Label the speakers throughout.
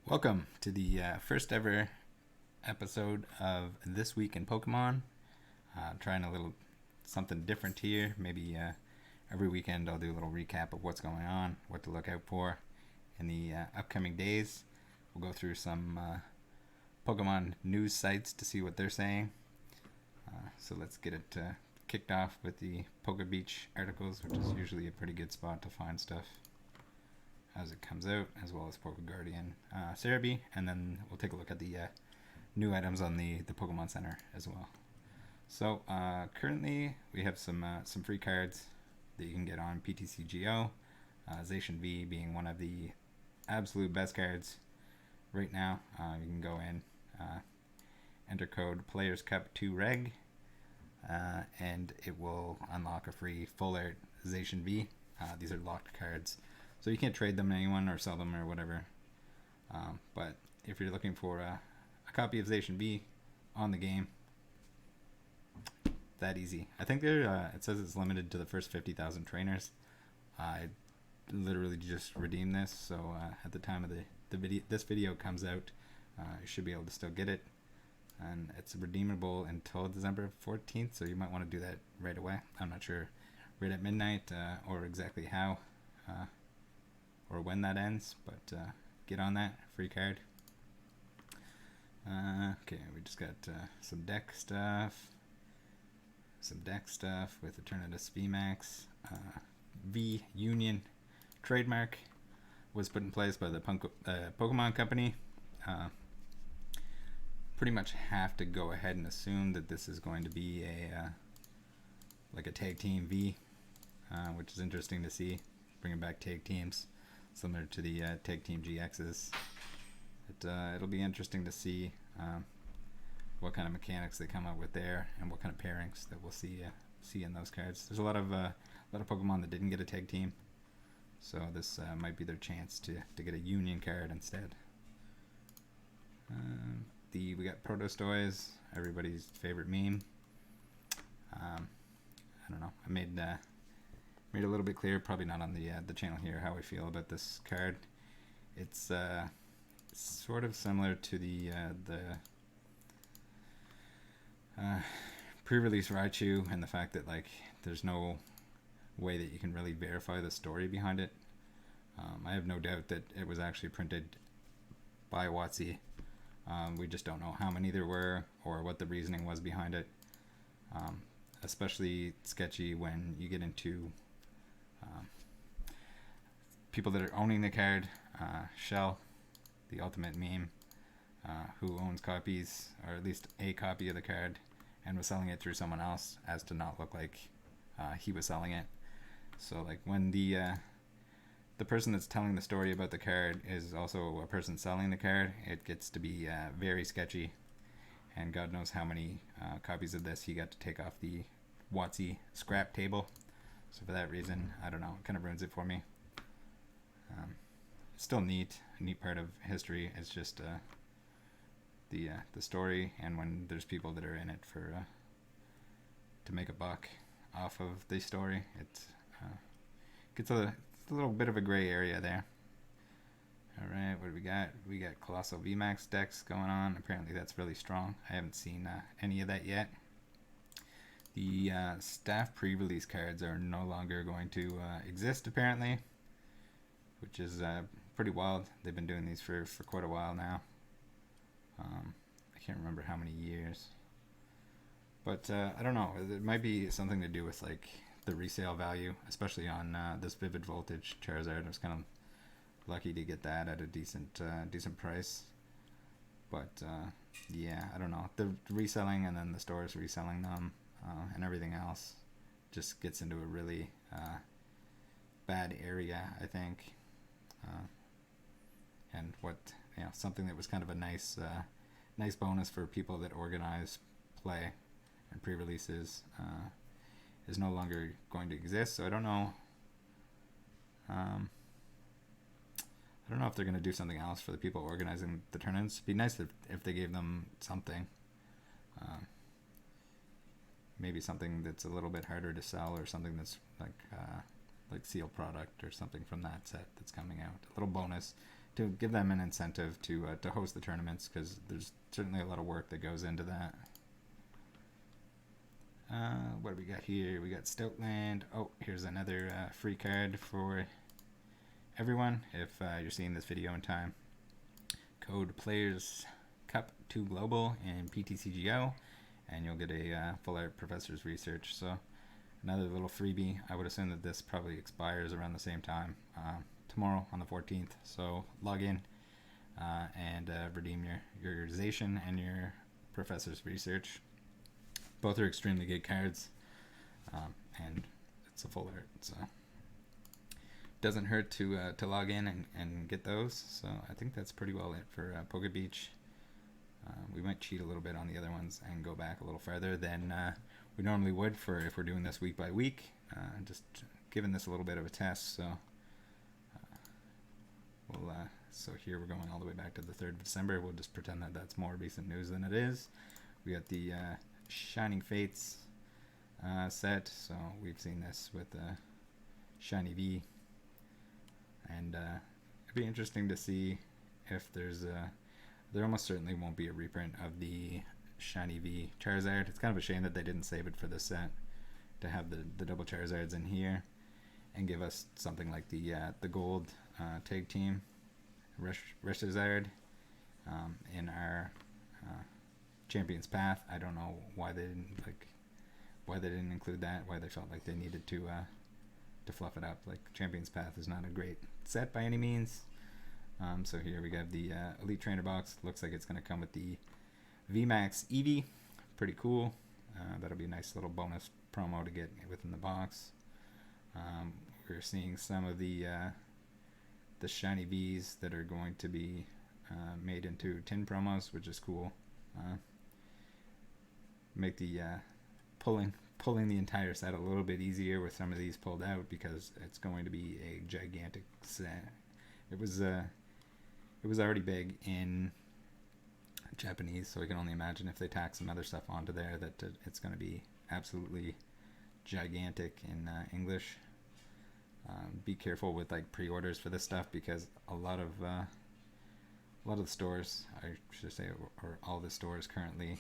Speaker 1: Welcome to the first ever episode of This Week in Pokemon. Trying a little something different here. Maybe every weekend I'll do a little recap of what's going on, what to look out for in the upcoming days. We'll go through some Pokemon news sites to see what they're saying. So let's get it kicked off with the Poke Beach articles, which is usually a pretty good spot to find stuff as it comes out, as well as Poke Guardian Cerebi, and then we'll take a look at the new items on the Pokemon Center as well. So currently we have some free cards that you can get on PTCGO, Zacian V being one of the absolute best cards right now. You can go in, enter code Players Cup 2 Reg, and it will unlock a free full art Zacian V. These are locked cards, so you can't trade them to anyone or sell them or whatever. But if you're looking for a copy of Zacian V on the game, that easy. I think there it says it's limited to the first 50,000 trainers. I literally just redeemed this, so at the time of this video comes out, you should be able to still get it, and it's redeemable until December 14th. So you might want to do that right away. I'm not sure right at midnight or exactly how. Or when that ends, but get on that. Free card. Okay, we just got some deck stuff. Some deck stuff with Eternatus VMAX. V Union trademark was put in place by the Pokemon Company. Pretty much have to go ahead and assume that this is going to be like a tag team V, which is interesting to see. Bringing back tag teams, similar to the Tag Team GXs. It'll be interesting to see what kind of mechanics they come up with there, and what kind of pairings that we'll see in those cards. There's a lot of Pokemon that didn't get a tag team, so this might be their chance to get a Union card instead. We got Protostoys, everybody's favorite meme. I don't know. I made a little bit clear, probably not on the channel here, how I feel about this card. It's sort of similar to the pre-release Raichu, and the fact that like there's no way that you can really verify the story behind it. I have no doubt that it was actually printed by WotC. We just don't know how many there were or what the reasoning was behind it. Especially sketchy when you get into people that are owning the card. Shell, the ultimate meme, who owns copies, or at least a copy of the card, and was selling it through someone else as to not look like he was selling it. So like when the person that's telling the story about the card is also a person selling the card, it gets to be very sketchy, and God knows how many copies of this he got to take off the WotC scrap table. So for that reason, I don't know, it kind of ruins it for me. It's still neat, a neat part of history. It's just the story, and when there's people that are in it for to make a buck off of the story, it gets a little bit of a gray area there. All right, what do we got? We got Colossal VMAX decks going on. Apparently that's really strong. I haven't seen any of that yet. The staff pre-release cards are no longer going to exist, apparently, which is pretty wild. They've been doing these for quite a while now. I can't remember how many years, but I don't know. It might be something to do with like the resale value, especially on this Vivid Voltage Charizard. I was kind of lucky to get that at a decent price, but yeah, I don't know. The reselling and then the stores reselling them. And everything else just gets into a really bad area, I think. And something that was kind of a nice bonus for people that organize play and pre-releases is no longer going to exist. So I don't know. I don't know if they're going to do something else for the people organizing the tournaments. It'd be nice if they gave them something. Maybe something that's a little bit harder to sell, or something that's like sealed product or something from that set that's coming out. A little bonus to give them an incentive to host the tournaments, because there's certainly a lot of work that goes into that. What do we got here? We got Stoutland. Oh, here's another free card for everyone if you're seeing this video in time. Code Players Cup 2 Global in PTCGO, and you'll get a full art Professor's Research. So another little freebie. I would assume that this probably expires around the same time, tomorrow on the 14th. So log in and redeem your Zation and your Professor's Research. Both are extremely good cards, and it's a full art, so doesn't hurt to log in and get those. So I think that's pretty well it for Poke Beach. We might cheat a little bit on the other ones and go back a little farther than we normally would for if we're doing this week by week. Just giving this a little bit of a test. So so here we're going all the way back to the 3rd of December. We'll just pretend that that's more recent news than it is. We got the Shining Fates set. So we've seen this with Shiny V. And it'd be interesting to see if there almost certainly won't be a reprint of the Shiny V Charizard. It's kind of a shame that they didn't save it for this set to have the double Charizards in here and give us something like the gold tag team Charizard in our Champion's Path. I don't know why they didn't include that, why they felt like they needed to fluff it up. Like, Champion's Path is not a great set by any means. So here we got the Elite Trainer box. Looks like it's going to come with the VMAX Eevee. Pretty cool. That'll be a nice little bonus promo to get within the box. We're seeing some of the Shiny Vs that are going to be made into tin promos, which is cool. Make the pulling the entire set a little bit easier with some of these pulled out, because it's going to be a gigantic set. It was already big in Japanese, so I can only imagine if they tack some other stuff onto there that it's going to be absolutely gigantic in English. Be careful with like pre-orders for this stuff, because a lot of the stores, I should say, or all the stores currently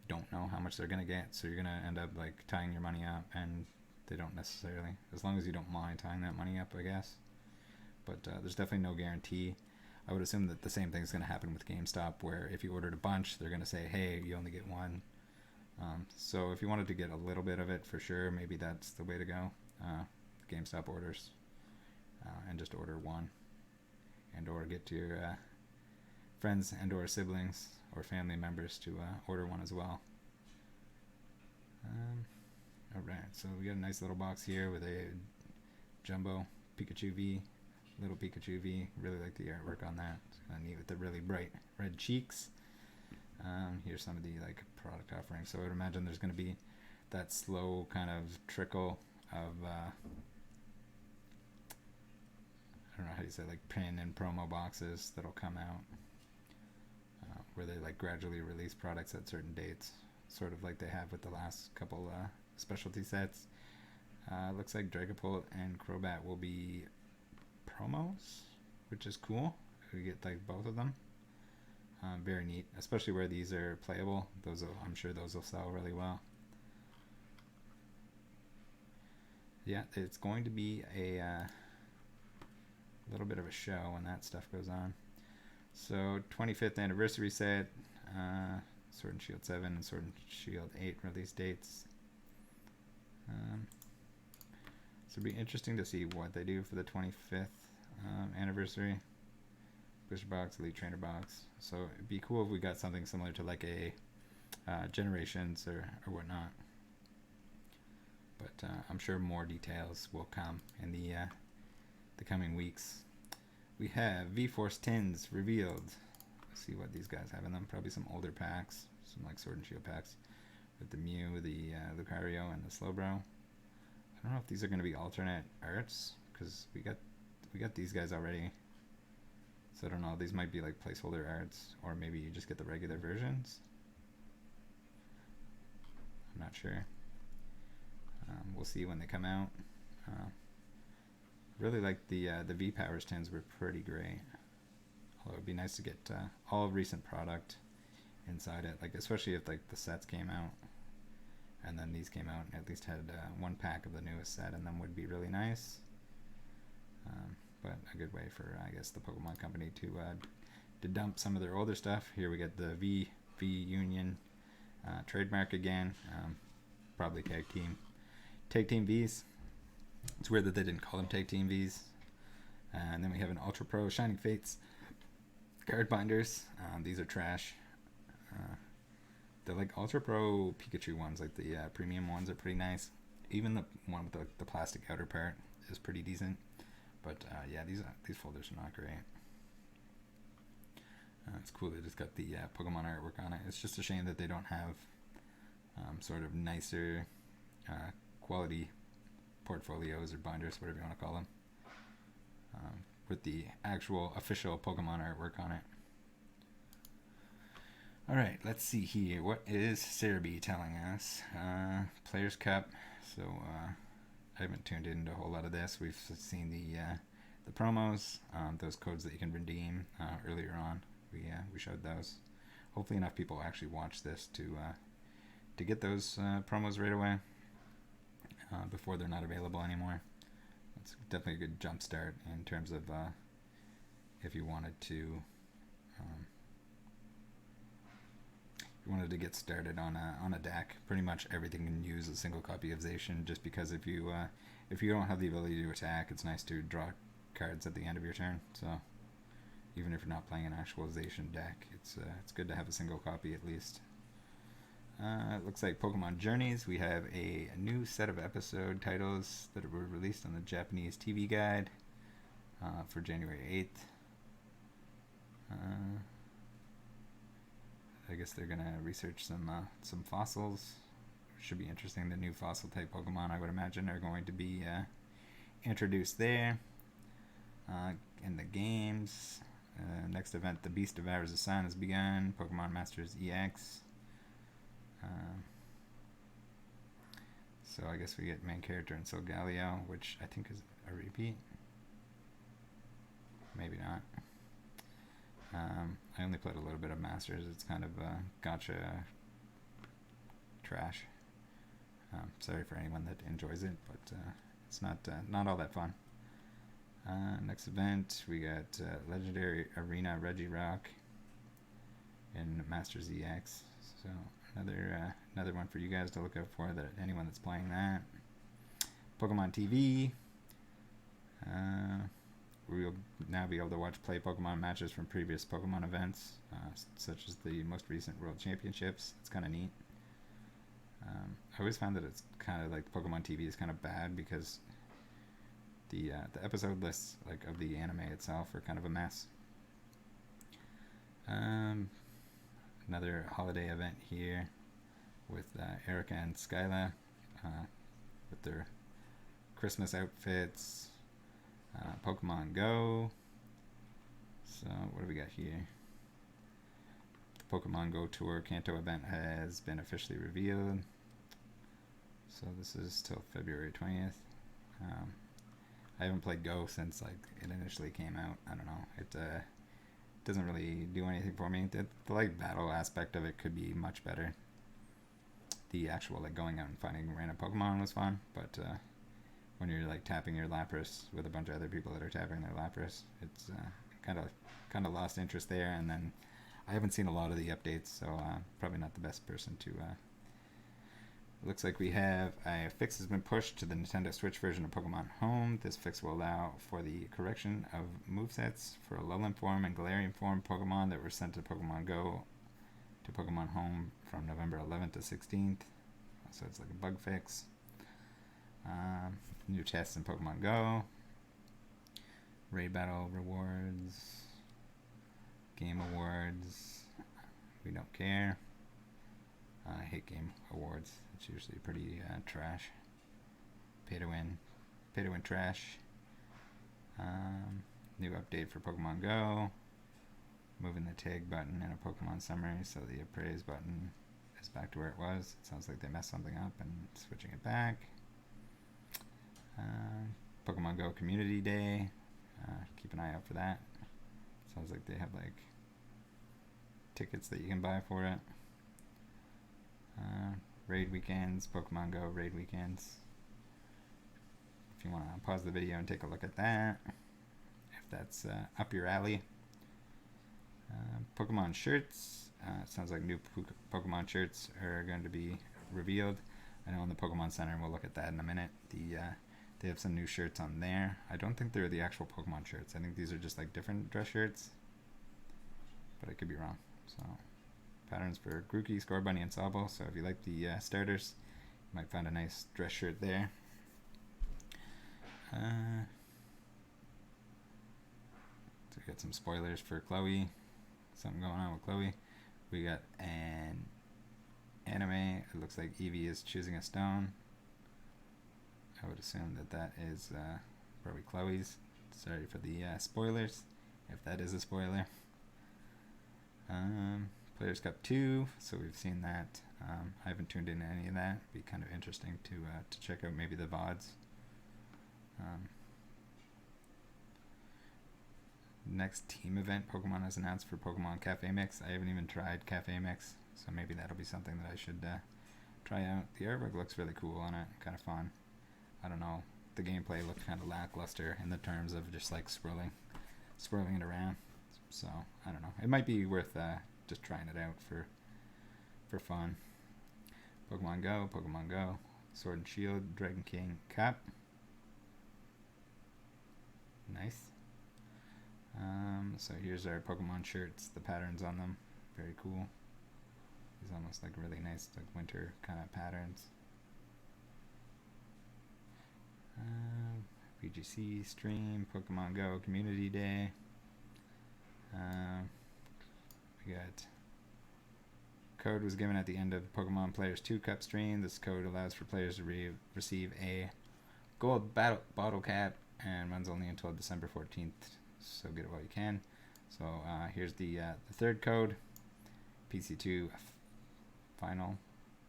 Speaker 1: don't know how much they're going to get, so you're going to end up like tying your money up, and they don't necessarily, as long as you don't mind tying that money up, I guess. But there's definitely no guarantee. I would assume that the same thing's going to happen with GameStop, where if you ordered a bunch, they're going to say, hey, you only get one. So if you wanted to get a little bit of it, for sure, maybe that's the way to go. GameStop orders, and just order one, and or get to your friends and or siblings or family members to order one as well. Alright, so we got a nice little box here with a Jumbo Pikachu V, little Pikachu V. Really like the artwork on that. It's kind of neat with the really bright red cheeks. Here's some of the like product offerings. So I would imagine there's going to be that slow kind of trickle of I don't know how you say, like pin and promo boxes that'll come out, where they like gradually release products at certain dates, sort of like they have with the last couple specialty sets. Looks like Dragapult and Crobat will be promos, which is cool. We get like both of them. Very neat, especially where these are playable. I'm sure those will sell really well. Yeah, it's going to be a little bit of a show when that stuff goes on. So 25th anniversary set, Sword and Shield 7 and Sword and Shield 8 release dates. So it'll be interesting to see what they do for the 25th anniversary. Booster box, Elite Trainer box. So it'd be cool if we got something similar to like a Generations or whatnot. But I'm sure more details will come in the coming weeks. We have V-Force tins revealed. Let's see what these guys have in them. Probably some older packs, some like Sword and Shield packs with the Mew, the Lucario, and the Slowbro. I don't know if these are going to be alternate arts, because we got these guys already. So I don't know. These might be like placeholder arts, or maybe you just get the regular versions. I'm not sure. We'll see when they come out. really like the V Powers tins were pretty great. Although it'd be nice to get all recent product inside it, like especially if like the sets came out and then these came out and at least had one pack of the newest set, and then would be really nice. But a good way for I guess the Pokemon Company to dump some of their older stuff. Here we get the V Union trademark again. Probably tag team Vs. It's weird that they didn't call them tag team Vs. And then we have an Ultra Pro Shining Fates card binders. These are trash. They're like Ultra Pro Pikachu ones, like the premium ones are pretty nice. Even the one with the plastic outer part is pretty decent. But yeah, these folders are not great. It's cool they just got the Pokemon artwork on it. It's just a shame that they don't have sort of nicer quality portfolios or binders, whatever you want to call them, with the actual official Pokemon artwork on it. Alright, let's see here. What is Cerebi telling us? Players Cup. So I haven't tuned into a whole lot of this. We've seen the promos, those codes that you can redeem earlier on. We showed those. Hopefully enough people actually watch this to get those promos right away before they're not available anymore. It's definitely a good jump start in terms of if you wanted to get started on a deck. Pretty much everything can use a single copy of Zacian, just because if you don't have the ability to attack, it's nice to draw cards at the end of your turn. So even if you're not playing an actual Zacian deck, it's good to have a single copy at least. It looks like Pokemon Journeys. We have a new set of episode titles that were released on the Japanese TV guide for January 8th. I guess they're gonna research some fossils. Should be interesting. The new fossil type Pokemon, I would imagine, are going to be introduced there. In the games, next event, The Beast Devours the Sun, has begun. Pokemon Masters EX. So I guess we get main character in Solgaleo, which I think is a repeat. Maybe not. I only played a little bit of Masters. It's kind of gotcha trash. Sorry for anyone that enjoys it, but it's not all that fun. Next event, we got Legendary Arena Regirock in Masters EX. So another one for you guys to look out for, that anyone that's playing that. Pokemon TV. We'll now be able to play Pokemon matches from previous Pokemon events, such as the most recent World Championships. It's kind of neat. I always found that it's kind of like Pokemon TV is kind of bad because the episode lists like of the anime itself are kind of a mess. Another holiday event here with Erica and Skyla with their Christmas outfits. Pokemon Go. So what do we got here? The Pokemon Go Tour Kanto event has been officially revealed. So this is till February 20th. I haven't played Go since like it initially came out. I don't know. It doesn't really do anything for me. The like battle aspect of it could be much better. The actual like going out and finding random Pokemon was fun, but when you're like tapping your Lapras with a bunch of other people that are tapping their Lapras, it's kind of lost interest there. And then I haven't seen a lot of the updates, so probably not the best person to. It looks like we have a fix has been pushed to the Nintendo Switch version of Pokemon Home. This fix will allow for the correction of movesets for Alolan form and Galarian form Pokemon that were sent to Pokemon Go to Pokemon Home from November 11th to 16th. So it's like a bug fix. New tests in Pokemon Go. Raid Battle rewards. Game awards. We don't care. I hate game awards. It's usually pretty trash. Pay to win trash. New update for Pokemon Go. Moving the tag button in a Pokemon summary, so the appraise button is back to where it was. It sounds like they messed something up and switching it back. Pokemon Go Community Day. Keep an eye out for that. Sounds like they have like tickets that you can buy for it. Raid weekends, Pokemon Go raid weekends. If you want to pause the video and take a look at that, if that's up your alley. Pokemon shirts. Sounds like new Pokemon shirts are going to be revealed. I know in the Pokemon Center, and we'll look at that in a minute. They have some new shirts on there. I don't think they're the actual Pokemon shirts. I think these are just like different dress shirts, but I could be wrong. So patterns for Grookey, Scorbunny, and Sobble. So if you like the starters, you might find a nice dress shirt there. So we got some spoilers for Chloe. Something going on with Chloe. We got an anime. It looks like Eevee is choosing a stone. I would assume that is probably Chloe's. Sorry for the spoilers, if that is a spoiler. Players Cup 2, so we've seen that. I haven't tuned in to any of that. It'd be kind of interesting to check out maybe the VODs. Next team event Pokemon has announced for Pokemon Cafe Mix. I haven't even tried Cafe Mix, so maybe that'll be something that I should try out. The artwork looks really cool on it, kind of fun. I don't know, the gameplay looked kind of lackluster in the terms of just like swirling it around. So I don't know. It might be worth just trying it out for fun. Pokemon Go, Sword and Shield, Dragon King Cup. Nice. So here's our Pokemon shirts, the patterns on them, very cool. These almost like really nice like winter kind of patterns. VGC stream, Pokemon Go Community Day. We got code was given at the end of Pokemon Players 2 Cup stream. This code allows for players to receive a gold bottle cap and runs only until December 14th. So get it while you can. So here's the third code, PC2 final,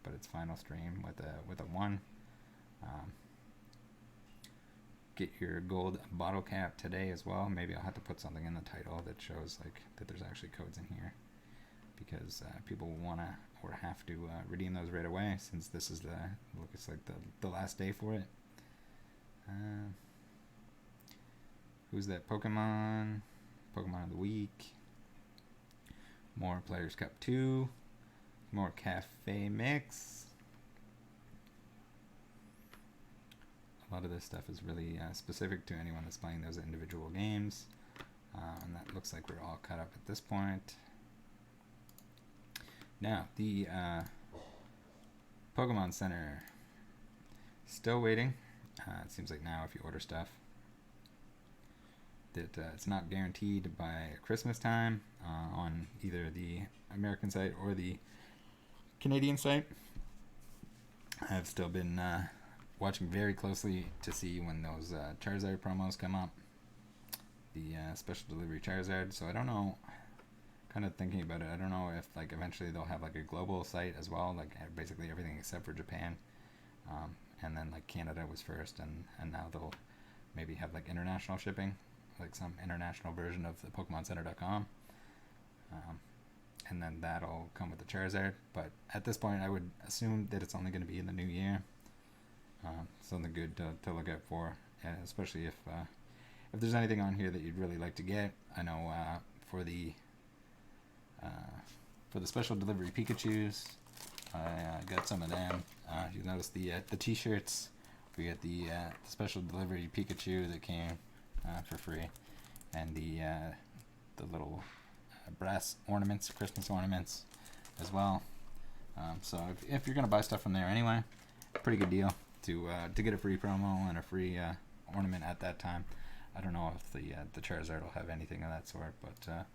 Speaker 1: but it's final stream with a 1. Get your gold bottle cap today as well. Maybe I'll have to put something in the title that shows like that there's actually codes in here, because people will want to or have to redeem those right away, since this is looks like the last day for it. Who's that? Pokemon of the week. More Players Cup 2. More Cafe Mix. A lot of this stuff is really specific to anyone that's playing those individual games. And that looks like we're all caught up at this point. Now, the Pokemon Center. Still waiting. It seems like now if you order stuff, that it's not guaranteed by Christmas time on either the American site or the Canadian site. I've still been watching very closely to see when those Charizard promos come up, the special delivery Charizard. So I don't know, kind of thinking about it, I don't know if like eventually they'll have like a global site as well, like basically everything except for Japan, and then like Canada was first, and now they'll maybe have like international shipping, like some international version of the PokemonCenter.com, and then that'll come with the Charizard. But at this point I would assume that it's only going to be in the new year. Something good to look out for, and especially if there's anything on here that you'd really like to get. I know for the special delivery Pikachus, I got some of them. You notice the t-shirts. We got the special delivery Pikachu that came for free, and the little brass ornaments, Christmas ornaments as well. So if you're gonna buy stuff from there anyway, pretty good deal to get a free promo and a free ornament at that time. I don't know if the Charizard will have anything of that sort, but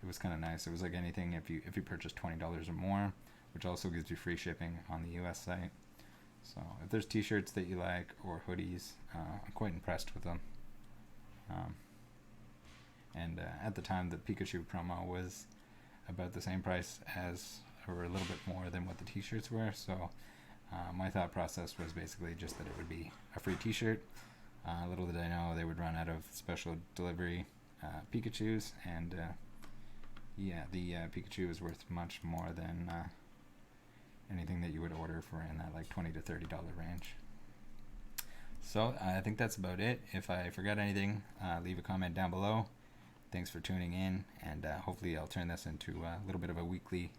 Speaker 1: it was kind of nice. It was like anything if you purchase $20 or more, which also gives you free shipping on the US site. So if there's t-shirts that you like or hoodies, I'm quite impressed with them. And at the time, the Pikachu promo was about the same price as, or a little bit more than what the t-shirts were. So my thought process was basically just that it would be a free t-shirt. Little did I know they would run out of special delivery Pikachus, and yeah, the Pikachu is worth much more than anything that you would order for in that like $20 to $30 range. So I think that's about it. If I forgot anything, leave a comment down below. Thanks for tuning in, and hopefully I'll turn this into a little bit of a weekly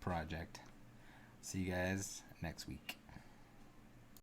Speaker 1: project. See you guys next week.